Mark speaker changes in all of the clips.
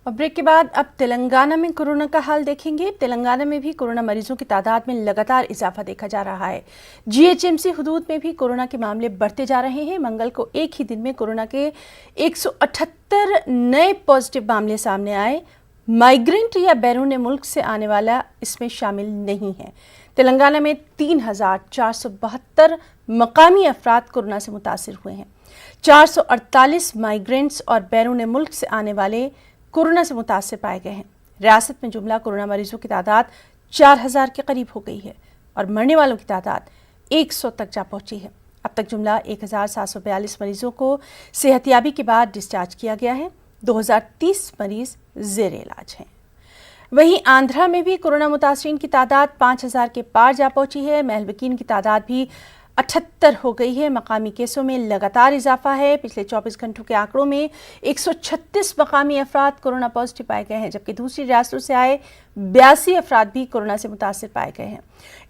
Speaker 1: और ब्रेक के बाद अब तेलंगाना में कोरोना का हाल देखेंगे। तेलंगाना में भी कोरोना मरीजों की तादाद में लगातार इजाफा देखा जा रहा है। जीएचएमसी हुदूद में भी कोरोना के मामले बढ़ते जा रहे हैं। मंगल को एक ही दिन में कोरोना के 178 नए पॉजिटिव मामले सामने आए। माइग्रेंट या बैरून मुल्क से आने वाला इसमें शामिल नहीं है। तेलंगाना में 3,472 मकामी अफराद कोरोना से मुतासिर हुए हैं। 448 माइग्रेंट्स और बैरून मुल्क से आने वाले कोरोना से मुतासिर पाए गए हैं। रियासत में जुमला कोरोना मरीजों की तादाद 4,000 के करीब हो गई है और मरने वालों की तादाद 100 तक जा पहुंची है। अब तक जुमला 1,742 मरीजों को सेहतियाबी के बाद डिस्चार्ज किया गया है। 2,030 मरीज जेर इलाज हैं। वहीं आंध्रा में भी कोरोना मुतासरीन की तादाद 5,000 के पार जा पहुंची है। महलबकीन की तादाद भी 78 हो गई है। मकामी केसों में लगातार इजाफा है। पिछले 24 घंटों के आंकड़ों में 136 मकामी अफराद कोरोना पॉजिटिव पाए गए हैं, जबकि दूसरी रियासतों से आए 82 अफराद भी कोरोना से मुतासिर पाए गए हैं।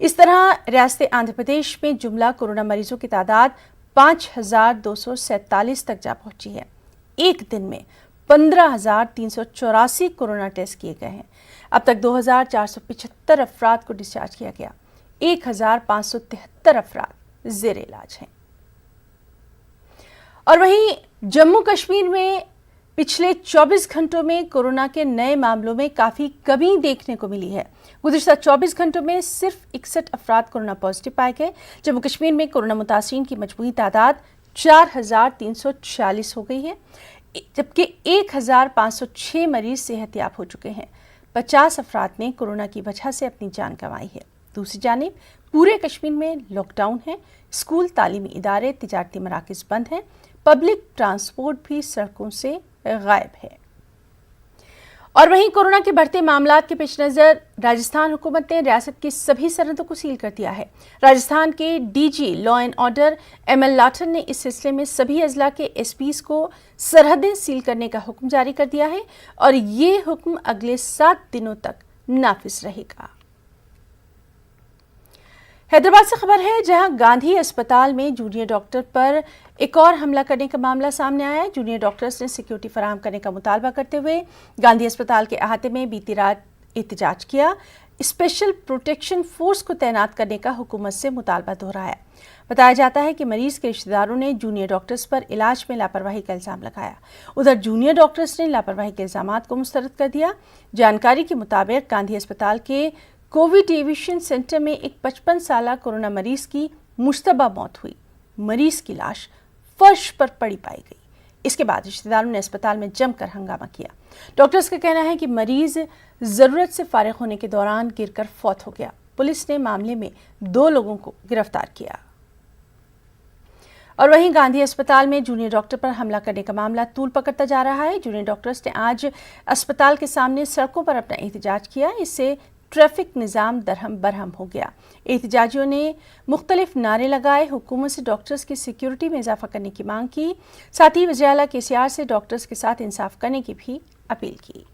Speaker 1: इस तरह रियासत आंध्र प्रदेश में जुमला कोरोना मरीजों की तादाद 5,247 तक जा पहुंची है। एक दिन में 15,384 कोरोना टेस्ट किए गए हैं। अब तक 2,475 अफराद को डिस्चार्ज किया गया। 1,573 अफराद जेर इलाज हैं। और वहीं जम्मू कश्मीर में पिछले 24 घंटों में कोरोना के नए मामलों में काफी कमी देखने को मिली है। गुज़िश्ता 24 घंटों में सिर्फ 61 अफराद कोरोना पॉजिटिव पाए गए। जम्मू कश्मीर में कोरोना मुतासरीन की मजमूई तादाद 4,346 हो गई है, जबकि 1,506 मरीज सेहतियाब हो चुके हैं। 50 अफराद ने कोरोना की वजह से अपनी जान गंवाई है। दूसरी जानिब पूरे कश्मीर में लॉकडाउन है। स्कूल, तालीमी इदारे, तिजारती मराकज़ बंद हैं। पब्लिक ट्रांसपोर्ट भी सड़कों से गायब है। और वहीं कोरोना के बढ़ते मामलात के पेश नज़र राजस्थान हुकूमत ने रियासत की सभी सरहदों को सील कर दिया है। राजस्थान के DG law and order ML Lathar ने इस सिलसिले में सभी अजला के SPs को सरहदें सील करने का हुक्म जारी कर दिया है और ये हुक्म अगले 7 दिनों तक नाफिज रहेगा। हैदराबाद से खबर है, जहां गांधी अस्पताल में जूनियर डॉक्टर पर एक और हमला करने का मामला सामने आया है। जूनियर डॉक्टर्स ने सिक्योरिटी फराहम करने का मुतालबा करते हुए गांधी अस्पताल के अहाते में बीती रात एहतजाज किया। स्पेशल प्रोटेक्शन फोर्स को तैनात करने का हुकूमत से मुतालबा दोहराया। बताया जाता है कि मरीज के रिश्तेदारों ने जूनियर डॉक्टर्स पर इलाज में लापरवाही का इल्जाम लगाया। उधर जूनियर डॉक्टर्स ने लापरवाही के इल्जामात को मुस्तरद कर दिया। जानकारी के मुताबिक गांधी अस्पताल के कोविड डिवीजन सेंटर में एक 55 साला कोरोना मरीज की मुश्तबा मौत हुई। मरीज की लाश फर्श पर पड़ी पाई गई। इसके बाद रिश्तेदारों ने अस्पताल में जमकर हंगामा किया। डॉक्टर्स का कहना है कि मरीज जरूरत से फारिग होने के दौरान गिरकर फौत हो गया। पुलिस ने मामले में 2 लोगों को गिरफ्तार किया। और वहीं गांधी अस्पताल में जूनियर डॉक्टर पर हमला करने का मामला तूल पकड़ता जा रहा है। जूनियर डॉक्टर्स ने आज अस्पताल के सामने सड़कों पर अपना एहतजाज किया। इससे ट्रैफिक निज़ाम दरहम बरहम हो गया। एहतजाजियों ने मुख्तलिफ नारे लगाए, हुकूमत से डॉक्टर्स की सिक्योरिटी में इजाफा करने की मांग की। साथ ही वज़ीर आला KCR से डॉक्टर्स के साथ इंसाफ करने की भी अपील की।